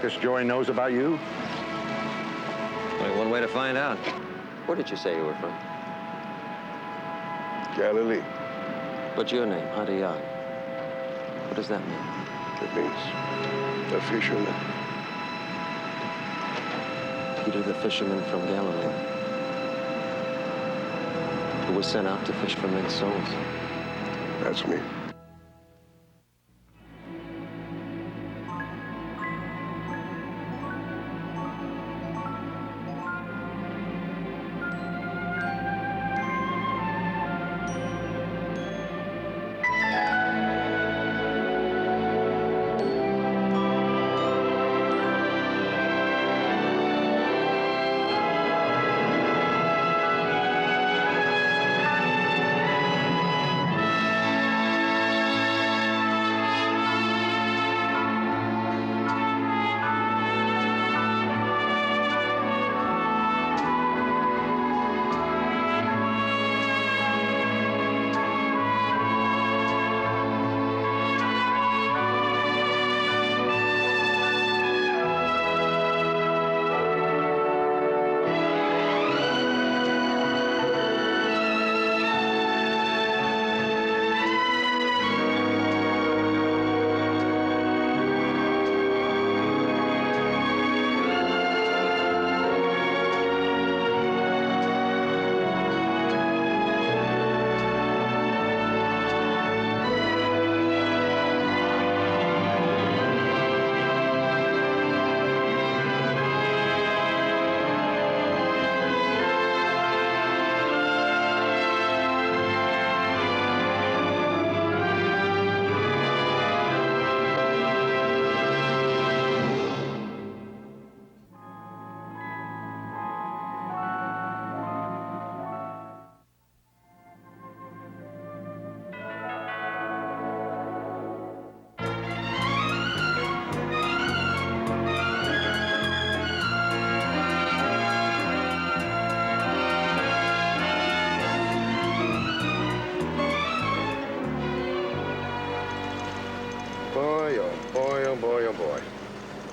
this Joey knows about you? Only one way to find out. Where did you say you were from? Galilee. What's your name? Radial. What does that mean? It means a fisherman. Peter the fisherman from Galilee, who was sent out to fish for men's souls. That's me.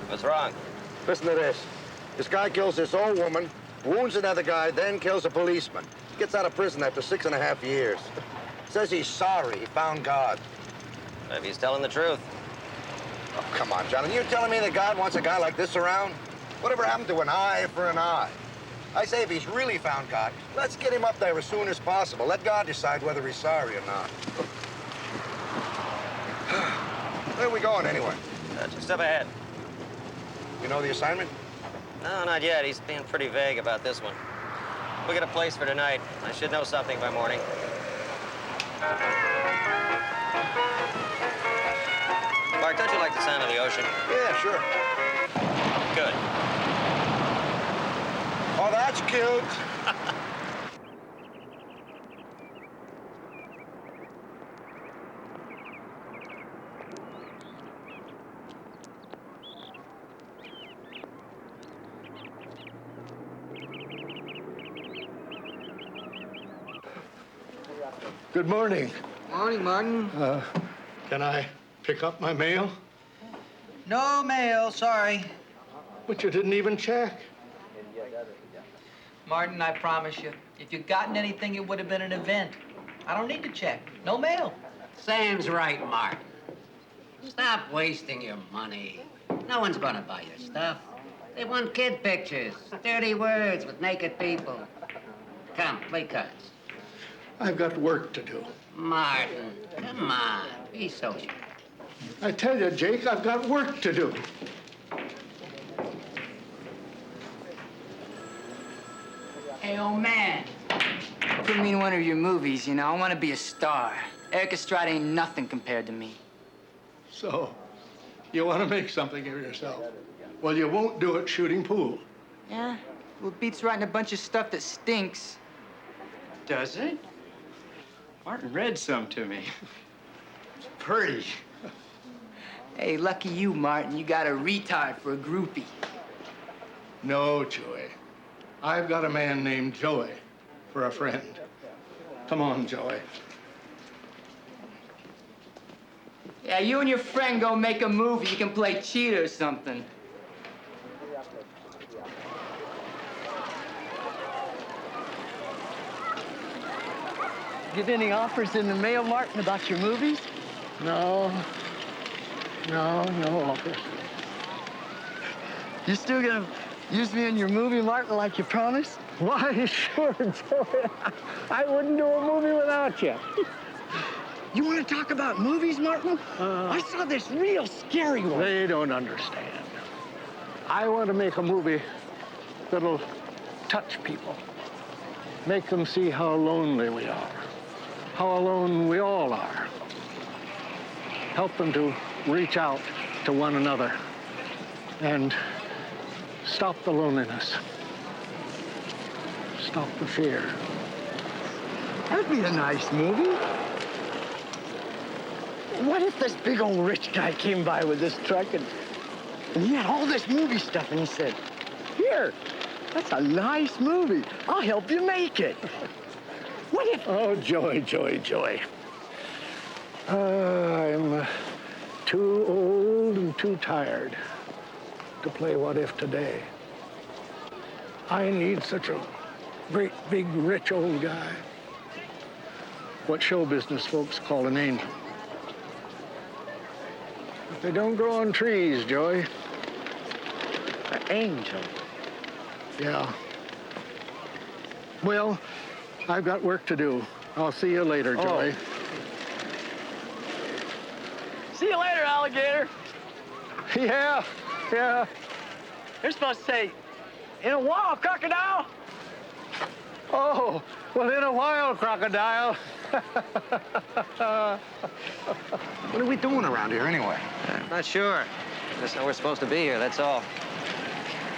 What's wrong? Listen to this. This guy kills this old woman, wounds another guy, then kills a policeman. Gets out of prison after 6.5 years. Says he's sorry, he found God. Maybe he's telling the truth. Oh, come on, John. Are you telling me that God wants a guy like this around? Whatever happened to an eye for an eye? I say if he's really found God, let's get him up there as soon as possible. Let God decide whether he's sorry or not. Where are we going, anyway? Just up ahead. You know the assignment? No, not yet. He's being pretty vague about this one. We'll get a place for tonight. I should know something by morning. Bart, don't you like the sound of the ocean? Yeah, sure. Good. Oh, that's cute. Good morning. Morning, Martin. Can I pick up my mail? No mail, sorry. But you didn't even check. Martin, I promise you, if you'd gotten anything, it would have been an event. I don't need to check. No mail. Sam's right, Martin. Stop wasting your money. No one's gonna buy your stuff. They want kid pictures, dirty words with naked people. Come, play cards. I've got work to do. Martin, come on, be social. I tell you, Jake, I've got work to do. Hey, old man. Put me in one of your movies, you know. I want to be a star. Eric Estrada ain't nothing compared to me. So, you want to make something of yourself. Well, you won't do it shooting pool. Yeah? Well, it beats writing a bunch of stuff that stinks. Does it? Martin read some to me. It's pretty. Hey, lucky you, Martin. You got a retard for a groupie. No, Joey. I've got a man named Joey for a friend. Come on, Joey. Yeah, you and your friend go make a movie. You can play cheat or something. get any offers in the mail, Martin, about your movies? No offers. You still gonna use me in your movie, Martin, like you promised? Why, sure, Joey. I wouldn't do a movie without you. You want to talk about movies, Martin? I saw this real scary one. They don't understand. I want to make a movie that'll touch people. Make them see how lonely we are, how alone we all are. Help them to reach out to one another and stop the loneliness. Stop the fear. That'd be a nice movie. What if this big old rich guy came by with this truck and he had all this movie stuff and he said, "Here, that's a nice movie. I'll help you make it." What if... Oh, Joey. I'm too old and too tired to play What If today. I need such a great, big, rich old guy. What show business folks call an angel. But they don't grow on trees, Joey. An angel? Yeah. Well, I've got work to do. I'll see you later, Joey. See you later, alligator. Yeah. You're supposed to say, "In a while, crocodile." Oh, well, in a while, crocodile. What are we doing around here anyway? Not sure. Just know we're supposed to be here, that's all.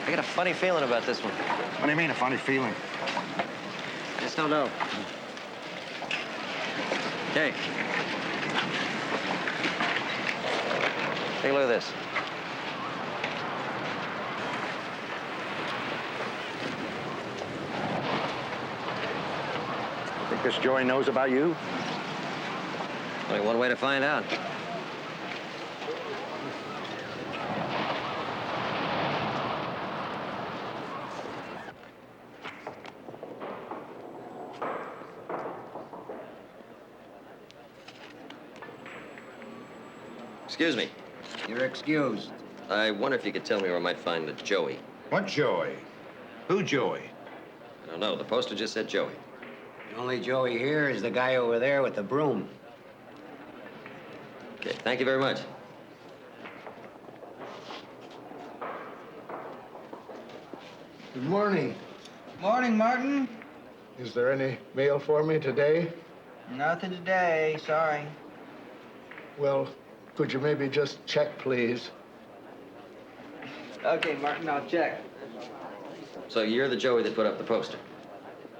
I got a funny feeling about this one. What do you mean, a funny feeling? I just don't know. Okay. Take a look at this. Think this Joey knows about you? Only one way to find out. Excuse me. You're excused. I wonder if you could tell me where I might find the Joey. What Joey? Who Joey? I don't know. The poster just said Joey. The only Joey here is the guy over there with the broom. Okay, thank you very much. Good morning. Morning, Martin. Is there any mail for me today? Nothing today, sorry. Well, could you maybe just check, please? Okay, Martin, I'll check. So you're the Joey that put up the poster?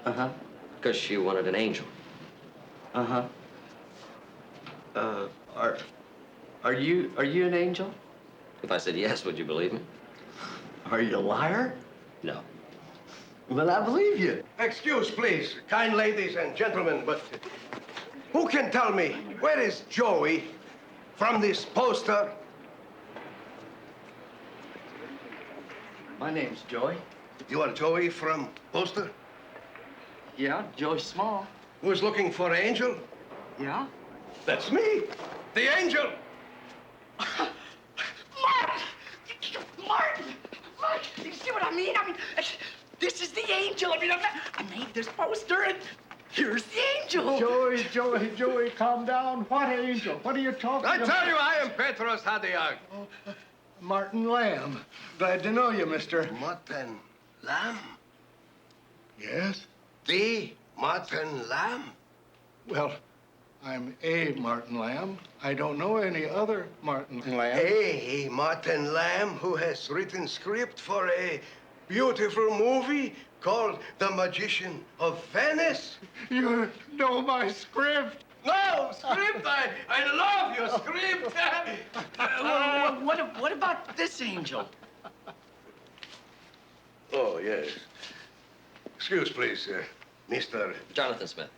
Uh-huh. Because you wanted an angel. Uh-huh. Are you an angel? If I said yes, would you believe me? Are you a liar? No. Well, I believe you. Excuse, please, kind ladies and gentlemen, but who can tell me where is Joey from this poster? My name's Joey. You are Joey from poster? Yeah, Joey Small. Who's looking for Angel? Yeah? That's me, the Angel. Martin! Martin! Martin! You see what I mean? This is the angel. I made this poster, and here's the angel. Joey, calm down. What angel? What are you talking I about? tell you, I am Petros Hadiag. Martin Lamb. Glad to know you, mister. Martin Lamb? Yes? The Martin Lamb? Well, I'm a Martin Lamb. I don't know any other Martin Lamb. Hey, Martin Lamb, who has written script for a beautiful movie called The Magician of Venice. You know my script. No, script! I love your script! What about this angel? Oh, yes. Excuse, please, Mr. Jonathan Smith.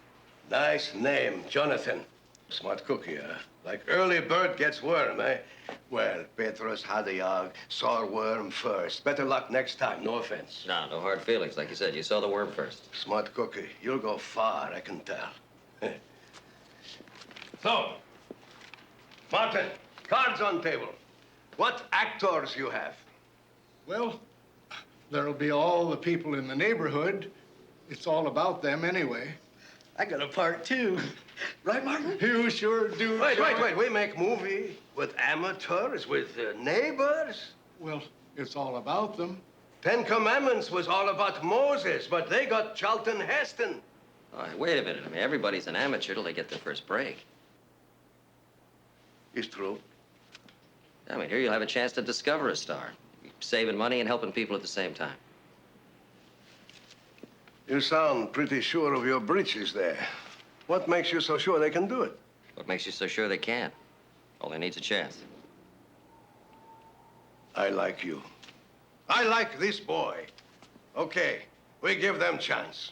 Nice name, Jonathan. Smart cookie, huh? Like early bird gets worm, eh? Well, Petros Hadiag saw worm first. Better luck next time, no offense. No hard feelings. Like you said, you saw the worm first. Smart cookie, you'll go far, I can tell. So, Martin, cards on table. What actors you have? Well, there'll be all the people in the neighborhood. It's all about them anyway. I got a part too. Right, Martin? You sure do. Wait. We make movie with amateurs, with neighbors. Well, it's all about them. 10 Commandments was all about Moses, but they got Charlton Heston. All right, wait a minute. I mean, everybody's an amateur till they get their first break. It's true. I mean, here you'll have a chance to discover a star. Saving money and helping people at the same time. You sound pretty sure of your britches there. What makes you so sure they can do it? What makes you so sure they can? Only needs a chance. I like you. I like this boy. Okay, we give them chance.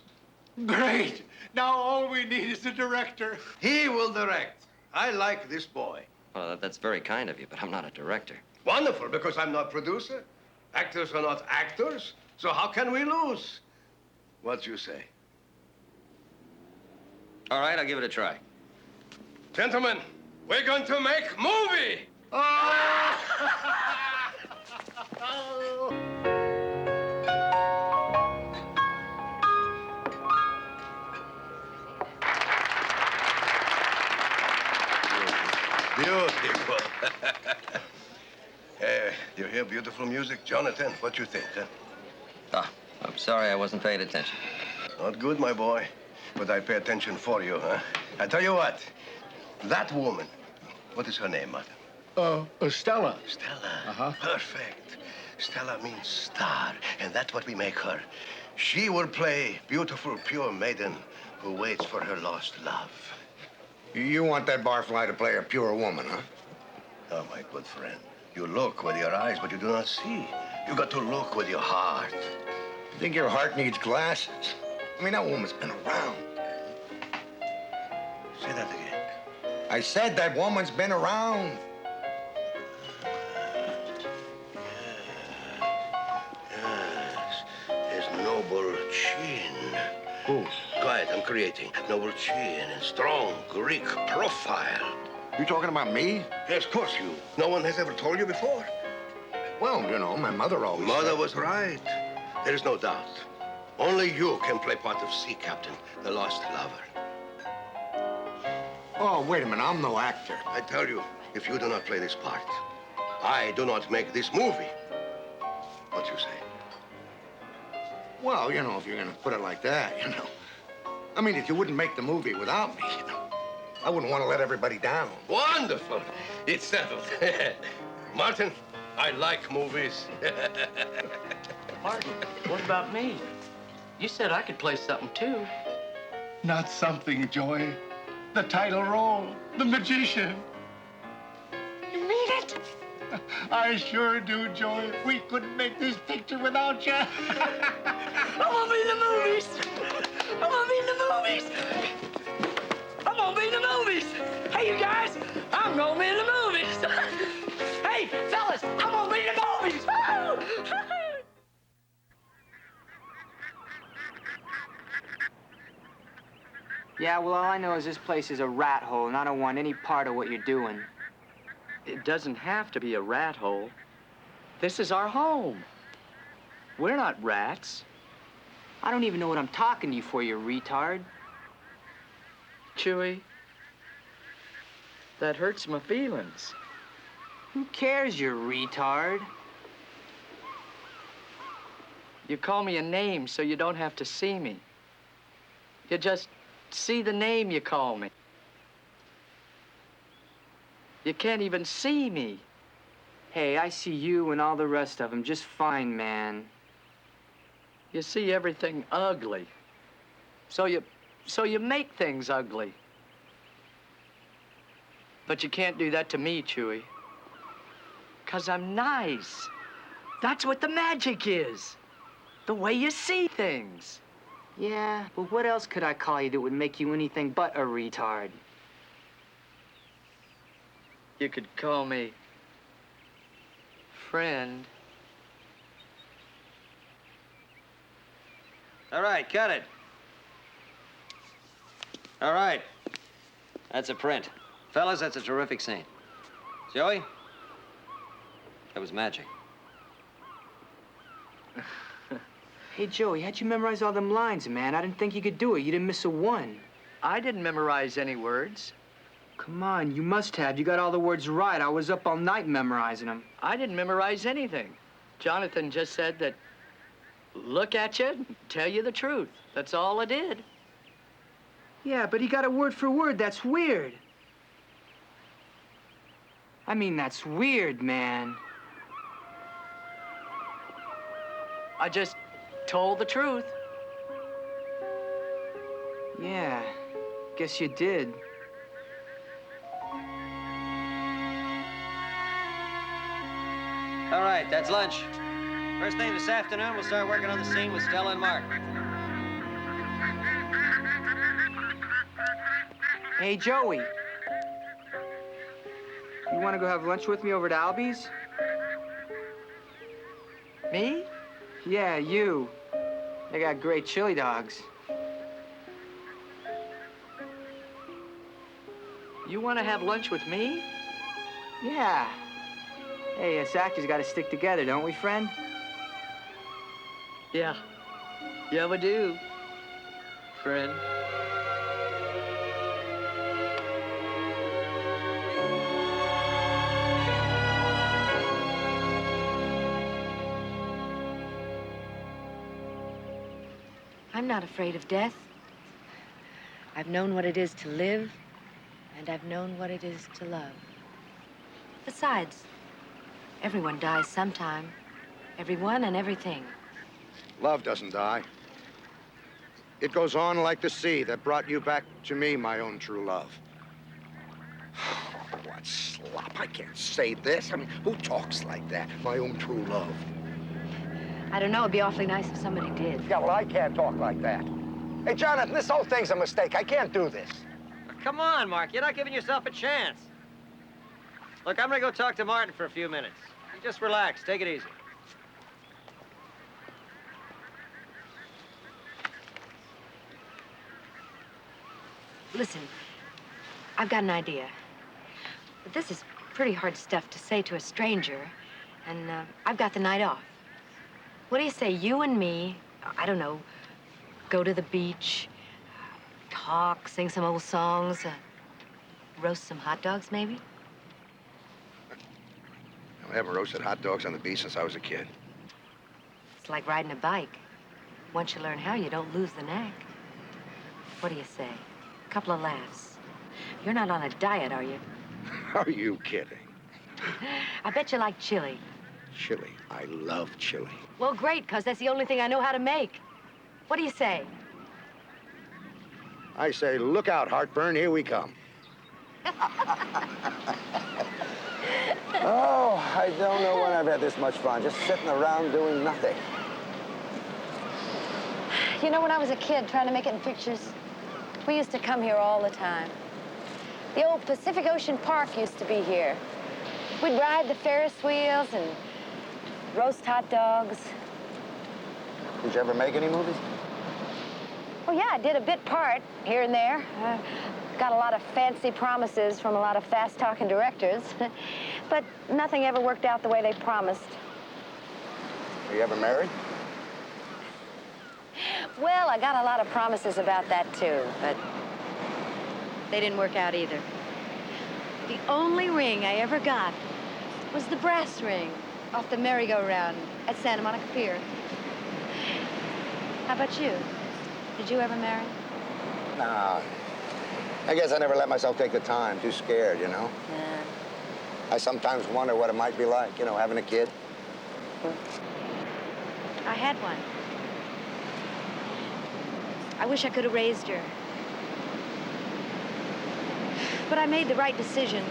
Great. Now all we need is a director. He will direct. I like this boy. Well, that's very kind of you, but I'm not a director. Wonderful, because I'm not producer. Actors are not actors, so how can we lose? What you say? All right, I'll give it a try. Gentlemen, we're going to make movie! Beautiful. You hear beautiful music? Jonathan, what you think, huh? Ah, I'm sorry I wasn't paying attention. Not good, my boy. But I pay attention for you, huh? I tell you what, that woman, what is her name, Martin? Stella. Stella. Uh-huh. Perfect. Stella means star, and that's what we make her. She will play beautiful, pure maiden who waits for her lost love. You want that barfly to play a pure woman, huh? Oh, my good friend. You look with your eyes, but you do not see. You got to look with your heart. You think your heart needs glasses? I mean, that woman's been around. Say that again. I said that woman's been around. Yes. His noble chin. Who? Go ahead, I'm creating. Noble chin and strong Greek profile. You talking about me? Yes, of course you. No one has ever told you before. Well, you know, my mother always Mother said. was right. There is no doubt. Only you can play part of sea captain, the lost lover. Oh, wait a minute, I'm no actor. I tell you, if you do not play this part, I do not make this movie. What you say? Well, you know, if you're gonna put it like that, you know. I mean, if you wouldn't make the movie without me, you know, I wouldn't want to let everybody down. Wonderful. It's settled. Martin, I like movies. Martin, what about me? You said I could play something too. Not something, Joy. The title role, the magician. You mean it? I sure do, Joy. We couldn't make this picture without you. I'm gonna be in the movies. I'm gonna be in the movies. I'm gonna be in the movies. Hey, you guys, I'm gonna be in the movies. Hey, fellas, I'm gonna be in the movies. Woo! Yeah, well, all I know is this place is a rat hole, and I don't want any part of what you're doing. It doesn't have to be a rat hole. This is our home. We're not rats. I don't even know what I'm talking to you for, you retard. Chewy, that hurts my feelings. Who cares, you retard? You call me a name so you don't have to see me. You just see the name you call me. You can't even see me. Hey, I see you and all the rest of them just fine, man. You see everything ugly. So you make things ugly. But you can't do that to me, Chewy. 'Cause I'm nice. That's what the magic is. The way you see things. Yeah, but what else could I call you that would make you anything but a retard? You could call me friend. All right, cut it. All right. That's a print. Fellas, that's a terrific scene. Joey? That was magic. Hey, Joey, how'd you memorize all them lines, man? I didn't think you could do it. You didn't miss a one. I didn't memorize any words. Come on, you must have. You got all the words right. I was up all night memorizing them. I didn't memorize anything. Jonathan just said that, look at you, tell you the truth. That's all I did. Yeah, but he got it word for word. That's weird. I mean, that's weird, man. I just told the truth. Yeah, guess you did. All right, that's lunch. First thing this afternoon, we'll start working on the scene with Stella and Mark. Hey, Joey. You want to go have lunch with me over at Albie's? Me? Yeah, you. They got great chili dogs. You want to have lunch with me? Yeah. Hey, us actors got to stick together, don't we, friend? Yeah. Yeah, we do, friend. I'm not afraid of death. I've known what it is to live, and I've known what it is to love. Besides, everyone dies sometime. Everyone and everything. Love doesn't die. It goes on like the sea that brought you back to me, my own true love. What slop. I can't say this. I mean, who talks like that? My own true love. I don't know, it'd be awfully nice if somebody did. Yeah, well, I can't talk like that. Hey, Jonathan, this whole thing's a mistake. I can't do this. Come on, Mark. You're not giving yourself a chance. Look, I'm gonna go talk to Martin for a few minutes. You just relax. Take it easy. Listen, I've got an idea. But this is pretty hard stuff to say to a stranger, and I've got the night off. What do you say, you and me, I don't know, go to the beach, talk, sing some old songs, roast some hot dogs, maybe? I haven't roasted hot dogs on the beach since I was a kid. It's like riding a bike. Once you learn how, you don't lose the knack. What do you say? A couple of laughs. You're not on a diet, are you? Are you kidding? I bet you like chili. Chili. I love chili. Well, great, because that's the only thing I know how to make. What do you say? I say, look out, heartburn, here we come. Oh, I don't know when I've had this much fun, just sitting around doing nothing. You know, when I was a kid trying to make it in pictures, we used to come here all the time. The old Pacific Ocean Park used to be here. We'd ride the Ferris wheels and roast hot dogs. Did you ever make any movies? Oh, yeah, I did a bit part here and there. Got a lot of fancy promises from a lot of fast-talking directors. But nothing ever worked out the way they promised. Were you ever married? Well, I got a lot of promises about that, too, but they didn't work out either. The only ring I ever got was the brass ring off the merry-go-round at Santa Monica Pier. How about you? Did you ever marry? No. I guess I never let myself take the time. Too scared, you know? Yeah. I sometimes wonder what it might be like, you know, having a kid. I had one. I wish I could have raised her. But I made the right decision.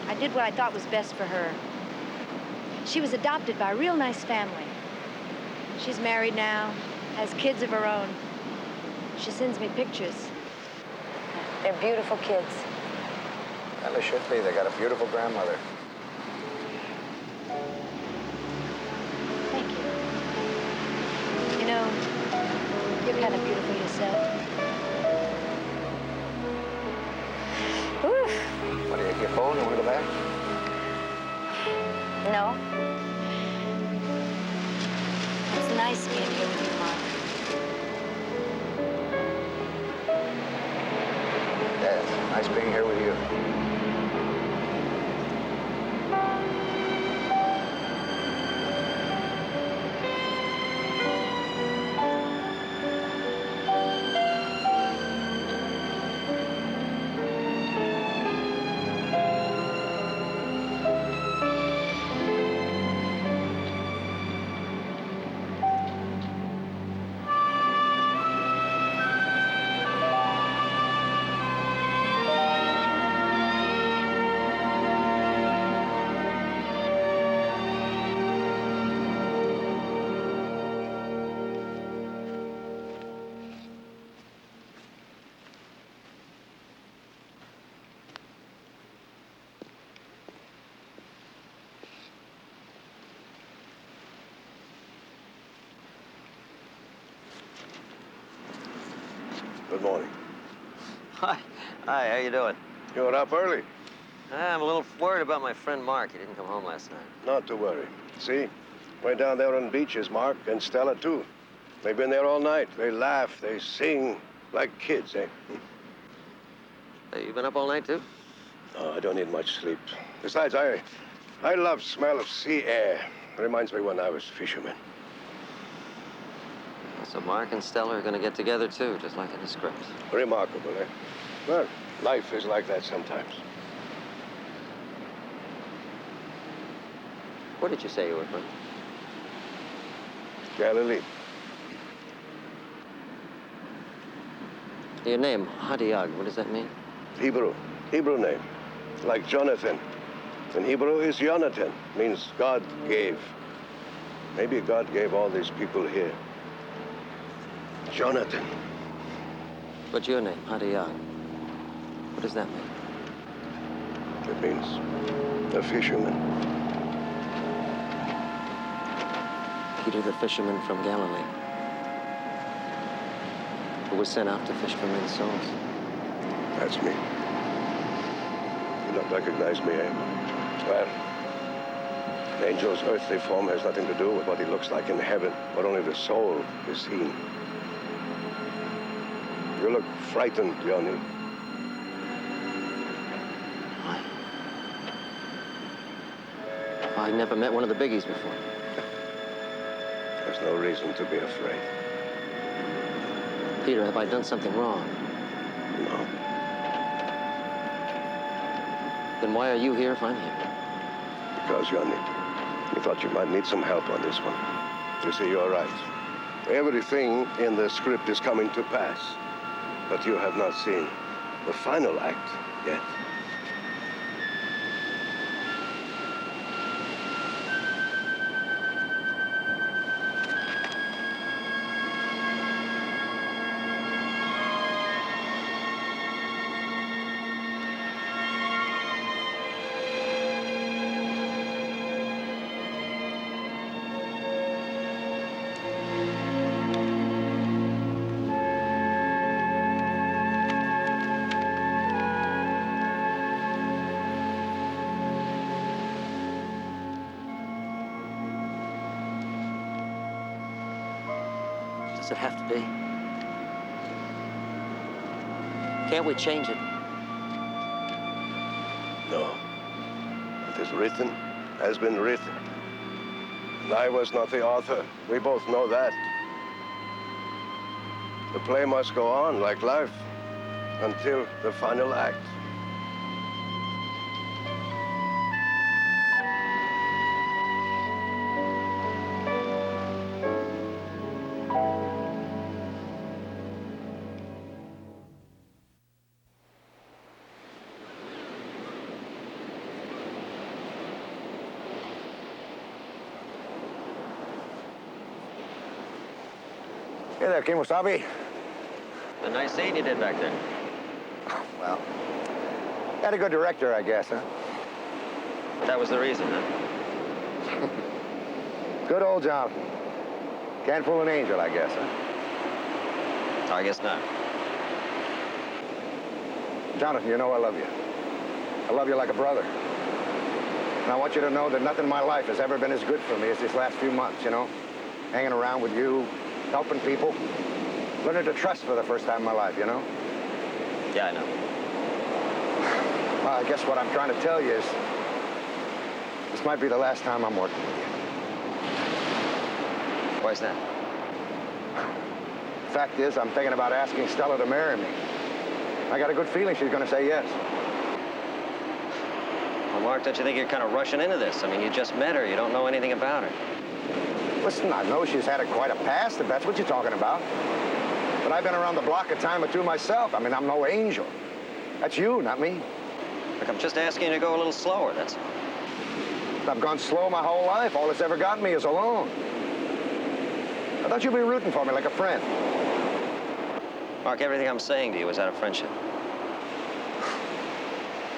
I did what I thought was best for her. She was adopted by a real nice family. She's married now, has kids of her own. She sends me pictures. They're beautiful kids. Well, they should be. They got a beautiful grandmother. Thank you. You know, you're kind of beautiful yourself. Whew. back? No. It's nice being here with you, Mark. Yes, nice being here with you. Good morning. Hi, how you doing? You were up early. I'm a little worried about my friend Mark. He didn't come home last night. Not to worry. See? Way down there on the beaches, Mark and Stella, too. They've been there all night. They laugh, they sing like kids, eh? Hey, you been up all night, too? No, I don't need much sleep. Besides, I love smell of sea air. Reminds me when I was fisherman. So Mark and Stella are going to get together, too, just like in the script. Remarkable, eh? Well, life is like that sometimes. Where did you say you were from? Galilee. Your name, Hadiag, what does that mean? Hebrew name. Like Jonathan. In Hebrew is Jonathan. Means God gave. Maybe God gave all these people here. Jonathan. What's your name, Hadiag? What does that mean? It means a fisherman. Peter the fisherman from Galilee, who was sent out to fish for men's souls. That's me. You don't recognize me, eh? Well, an angel's earthly form has nothing to do with what he looks like in heaven, but only the soul is seen. You look frightened, Johnny. I never met one of the biggies before. There's no reason to be afraid. Peter, have I done something wrong? No. Then why are you here if I'm here? Because, Johnny, you thought you might need some help on this one. You see, you're right. Everything in the script is coming to pass. But you have not seen the final act yet. Does it have to be? Can't we change it? No. What is written has been written. And I was not the author. We both know that. The play must go on like life until the final act. Hey there, Kimosabe. A nice scene you did back there. Well, had a good director, I guess, huh? That was the reason, huh? Good old Jonathan. Can't fool an angel, I guess, huh? I guess not. Jonathan, you know I love you. I love you like a brother. And I want you to know that nothing in my life has ever been as good for me as these last few months, you know? Hanging around with you, helping people, learning to trust for the first time in my life, you know? Yeah, I know. Well, I guess what I'm trying to tell you is this might be the last time I'm working with you. Why's that? Fact is, I'm thinking about asking Stella to marry me. I got a good feeling she's going to say yes. Well, Mark, don't you think you're kind of rushing into this? I mean, you just met her. You don't know anything about her. Listen, I know she's had quite a past, if that's what you're talking about. But I've been around the block a time or two myself. I mean, I'm no angel. That's you, not me. Look, I'm just asking you to go a little slower, that's all. I've gone slow my whole life. All it's ever gotten me is alone. I thought you'd be rooting for me like a friend. Mark, everything I'm saying to you is out of friendship.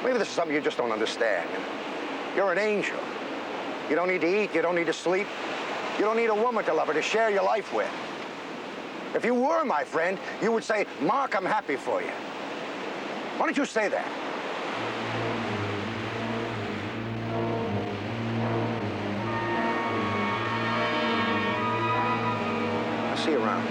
Maybe this is something you just don't understand. You're an angel. You don't need to eat. You don't need to sleep. You don't need a woman to love her, to share your life with. If you were my friend, you would say, Mark, I'm happy for you. Why don't you say that? I'll see you around.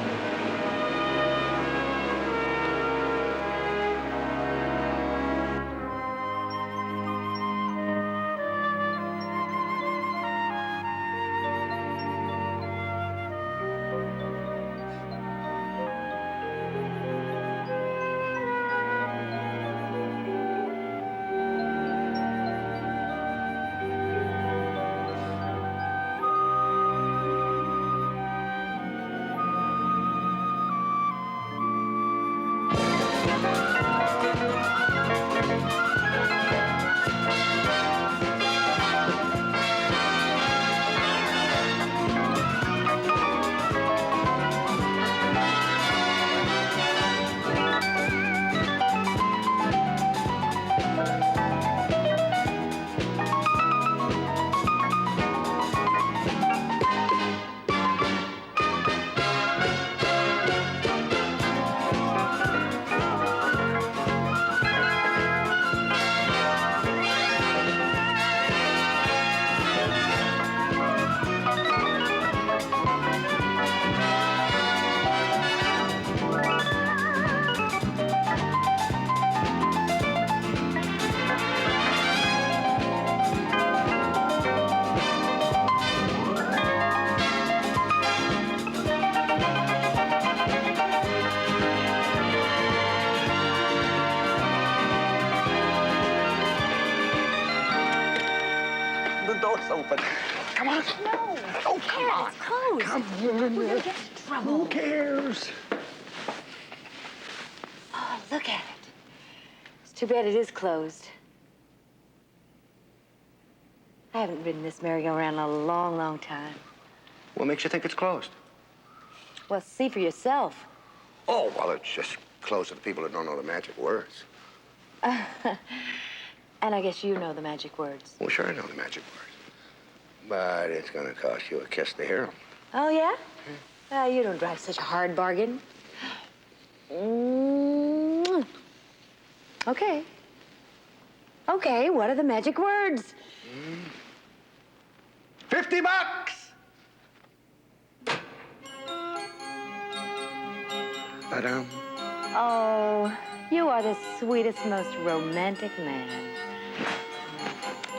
Open. Come on. No. Oh, come on. It's closed. Come We're gonna get in trouble. Who cares? Oh, look at it. It's too bad it is closed. I haven't ridden this merry-go-round in a long, long time. What makes you think it's closed? Well, see for yourself. Oh, well, it's just closed to the people that don't know the magic words. And I guess you know the magic words. Well, sure I know the magic words. But it's going to cost you a kiss to hear them. Oh, yeah? You don't drive such a hard bargain. Mm. Okay. Okay, what are the magic words? $50! Ba-dum. Oh, you are the sweetest, most romantic man.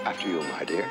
After you, my dear.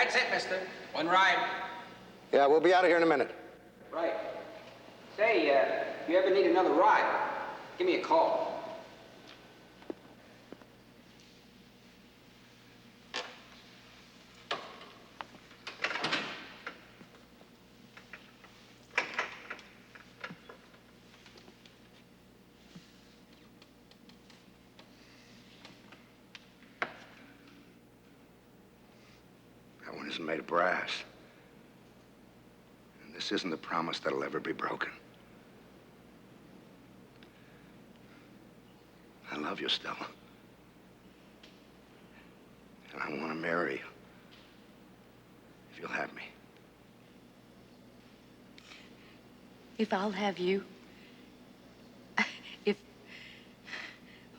That's it, mister. One ride. Yeah, we'll be out of here in a minute. Right. Say, if you ever need another ride, give me a call. That one isn't made of brass. And this isn't a promise that'll ever be broken. I love you, Stella. And I want to marry you. If you'll have me. If I'll have you. If...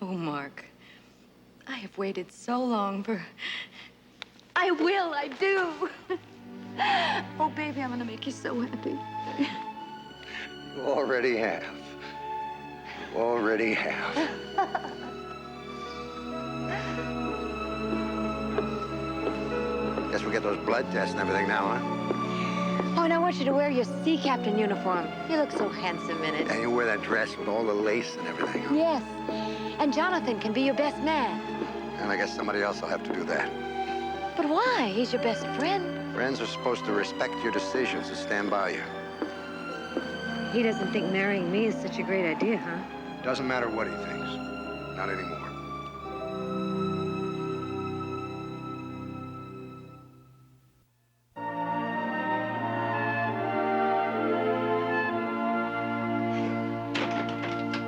Oh, Mark. I have waited so long for... I will, I do. Oh, baby, I'm gonna make you so happy. You already have. You already have. Guess we get those blood tests and everything now, huh? Oh, and I want you to wear your sea captain uniform. You look so handsome in it. And you wear that dress with all the lace and everything, huh? Yes. And Jonathan can be your best man. And I guess somebody else will have to do that. But why? He's your best friend. Friends are supposed to respect your decisions and stand by you. He doesn't think marrying me is such a great idea, huh? Doesn't matter what he thinks. Not anymore.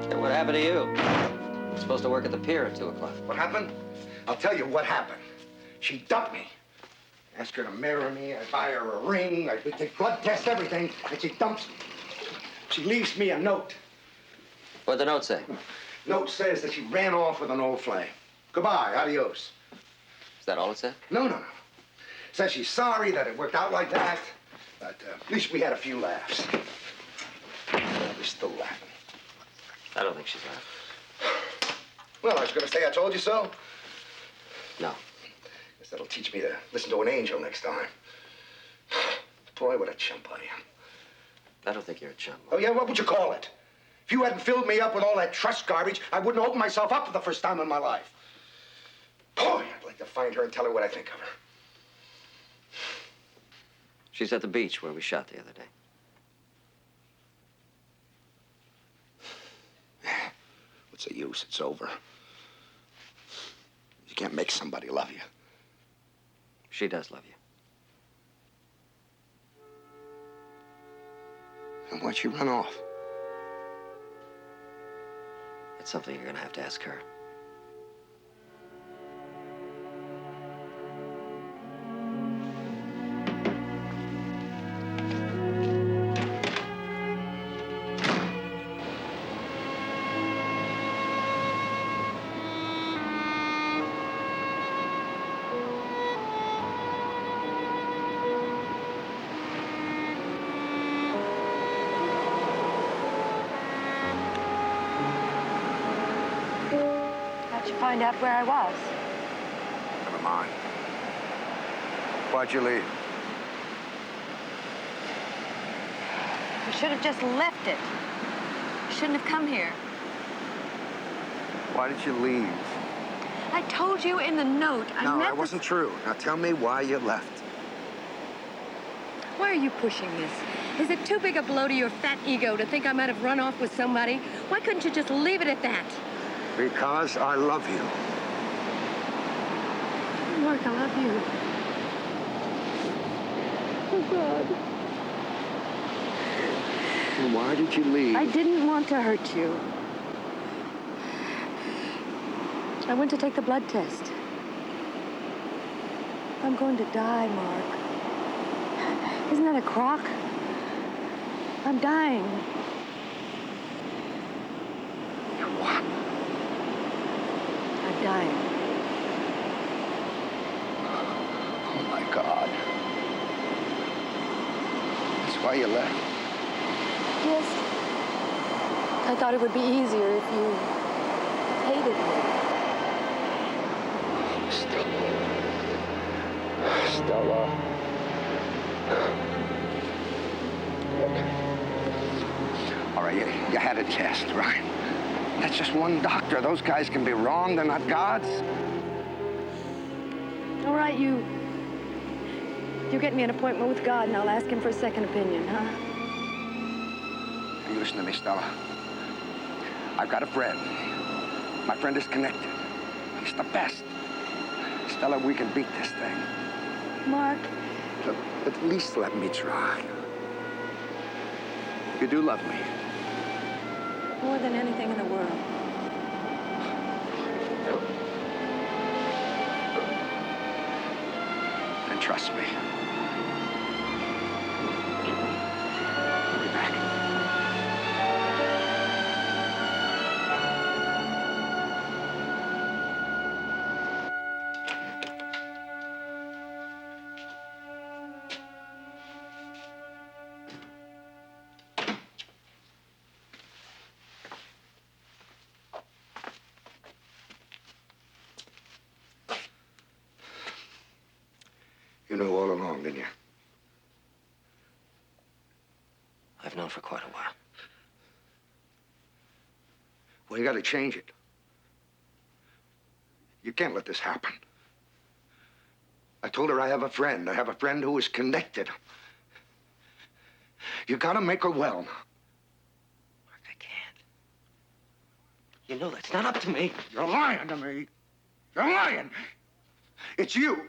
Hey, what happened to you? You're supposed to work at the pier at 2 o'clock. What happened? I'll tell you what happened. She dumped me. Asked her to marry me. I buy her a ring. We take blood tests, everything, and she dumps me. She leaves me a note. What'd the note say? Note says that she ran off with an old flame. Goodbye, adios. Is that all it said? No. Says she's sorry that it worked out like that, but at least we had a few laughs. We're still laughing. I don't think she's laughing. Well, I was going to say I told you so. No. Guess that'll teach me to listen to an angel next time. Boy, what a chump I am. I don't think you're a chum. Oh, yeah? What would you call it? If you hadn't filled me up with all that trust garbage, I wouldn't open myself up for the first time in my life. Boy, I'd like to find her and tell her what I think of her. She's at the beach where we shot the other day. What's the use? It's over. You can't make somebody love you. She does love you. And why'd she run off? It's something you're gonna have to ask her. How'd you find out where I was? Never mind. Why'd you leave? You should have just left it. You shouldn't have come here. Why did you leave? I told you in the note. No, that wasn't true. Now tell me why you left. Why are you pushing this? Is it too big a blow to your fat ego to think I might have run off with somebody? Why couldn't you just leave it at that? Because I love you. Mark, I love you. Oh, God. And why did you leave? I didn't want to hurt you. I went to take the blood test. I'm going to die, Mark. Isn't that a crock? I'm dying. You're what? I'm dying. Oh, my God. That's why you left? Yes. I thought it would be easier if you hated me. Stella. Stella. All right, you had a test, right? That's just one doctor. Those guys can be wrong. They're not gods. All right, you get me an appointment with God, and I'll ask him for a second opinion, huh? You listen to me, Stella. I've got a friend. My friend is connected. He's the best. Stella, we can beat this thing. Mark. Look, at least let me try. You do love me. More than anything in the world. Then trust me. I'll be back. You knew all along, didn't you? I've known for quite a while. Well, you got to change it. You can't let this happen. I told her I have a friend. I have a friend who is connected. You got to make her well. Mark, I can't. You know that's not up to me. You're lying to me. You're lying. It's you.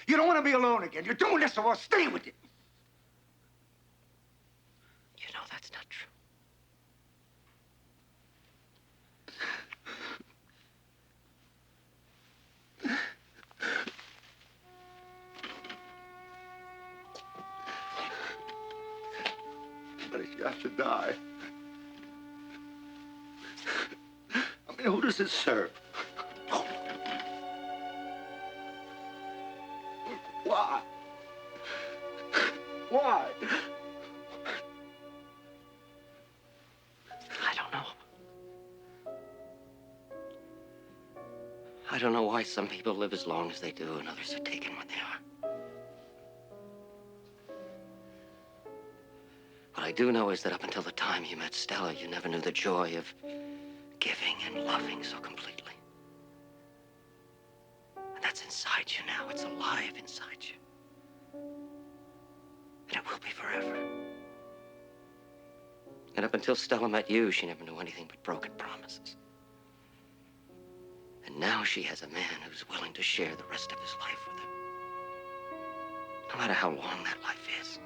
You don't want to be alone again. You're doing this so I'll stay with you. You know that's not true. But if you have to die, I mean, who does it serve? Why? Why? I don't know. I don't know why some people live as long as they do and others are taken when they are. What I do know is that up until the time you met Stella, you never knew the joy of giving and loving so completely. And that's inside you now. It's alive inside you. And it will be forever. And up until Stella met you, she never knew anything but broken promises. And now she has a man who's willing to share the rest of his life with her. No matter how long that life is.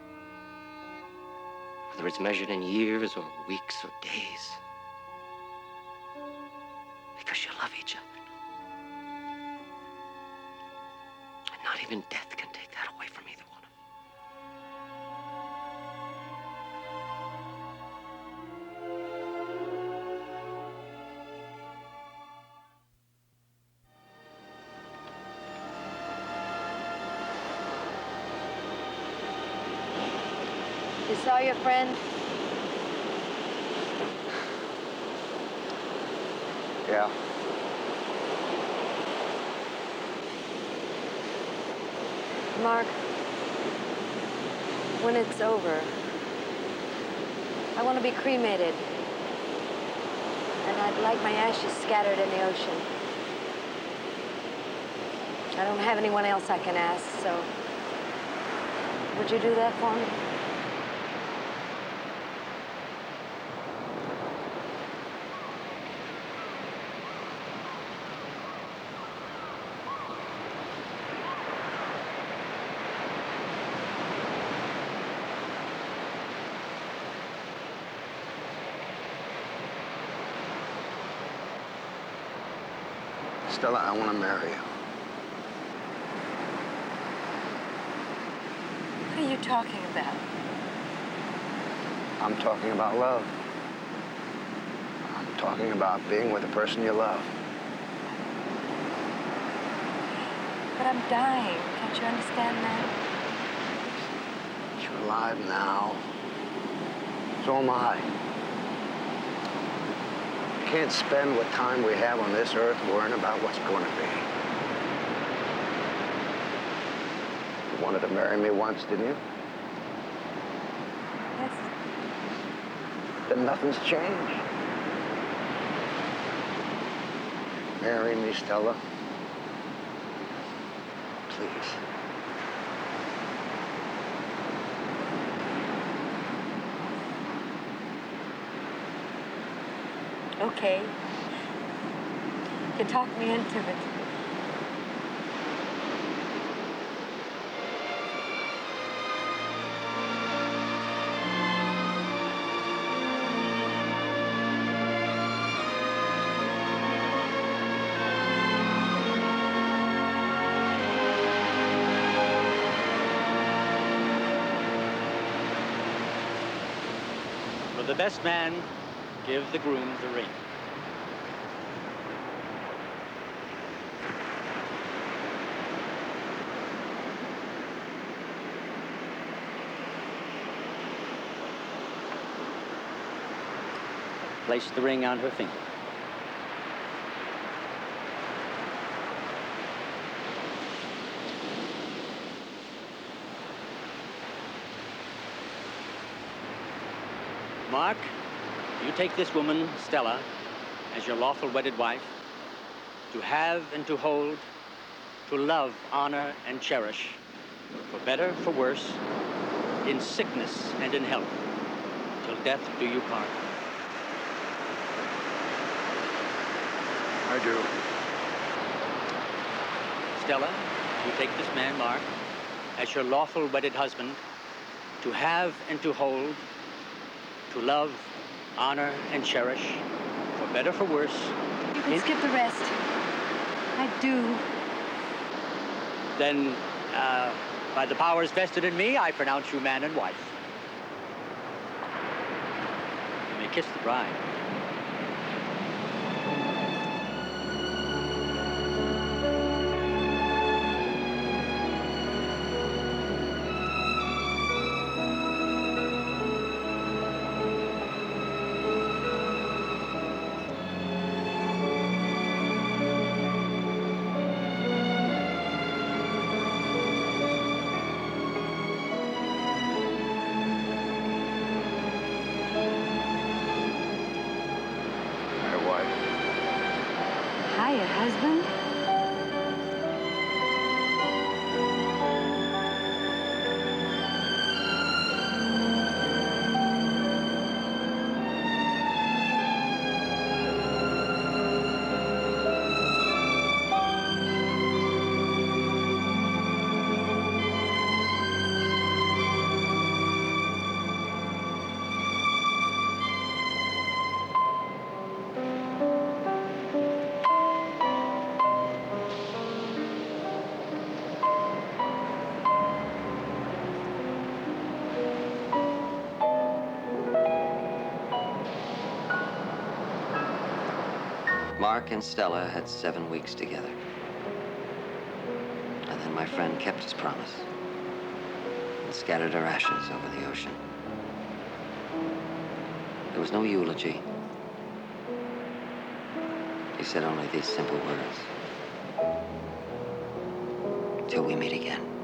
Whether it's measured in years or weeks or days. Because you love each other. And not even death can take that away from either one of You saw your friend? Yeah. Mark, when it's over, I want to be cremated. And I'd like my ashes scattered in the ocean. I don't have anyone else I can ask, so would you do that for me? Stella, I want to marry you. What are you talking about? I'm talking about love. I'm talking about being with the person you love. But I'm dying. Can't you understand that? You're alive now. So am I. We can't spend what time we have on this earth worrying about what's going to be. You wanted to marry me once, didn't you? then nothing's changed. Marry me, Stella. Please. Okay. You talked me into it. For the best man, give the groom the ring. Place the ring on her finger. Mark, you take this woman, Stella, as your lawful wedded wife, to have and to hold, to love, honor, and cherish, for better, for worse, in sickness and in health, till death do you part. I do. Stella, you take this man, Mark, as your lawful wedded husband, to have and to hold, to love, honor, and cherish, for better, for worse. You can skip the rest. I do. Then, by the powers vested in me, I pronounce you man and wife. You may kiss the bride. Hiya, husband. Mark and Stella had 7 weeks together. And then my friend kept his promise and scattered her ashes over the ocean. There was no eulogy. He said only these simple words. Till we meet again.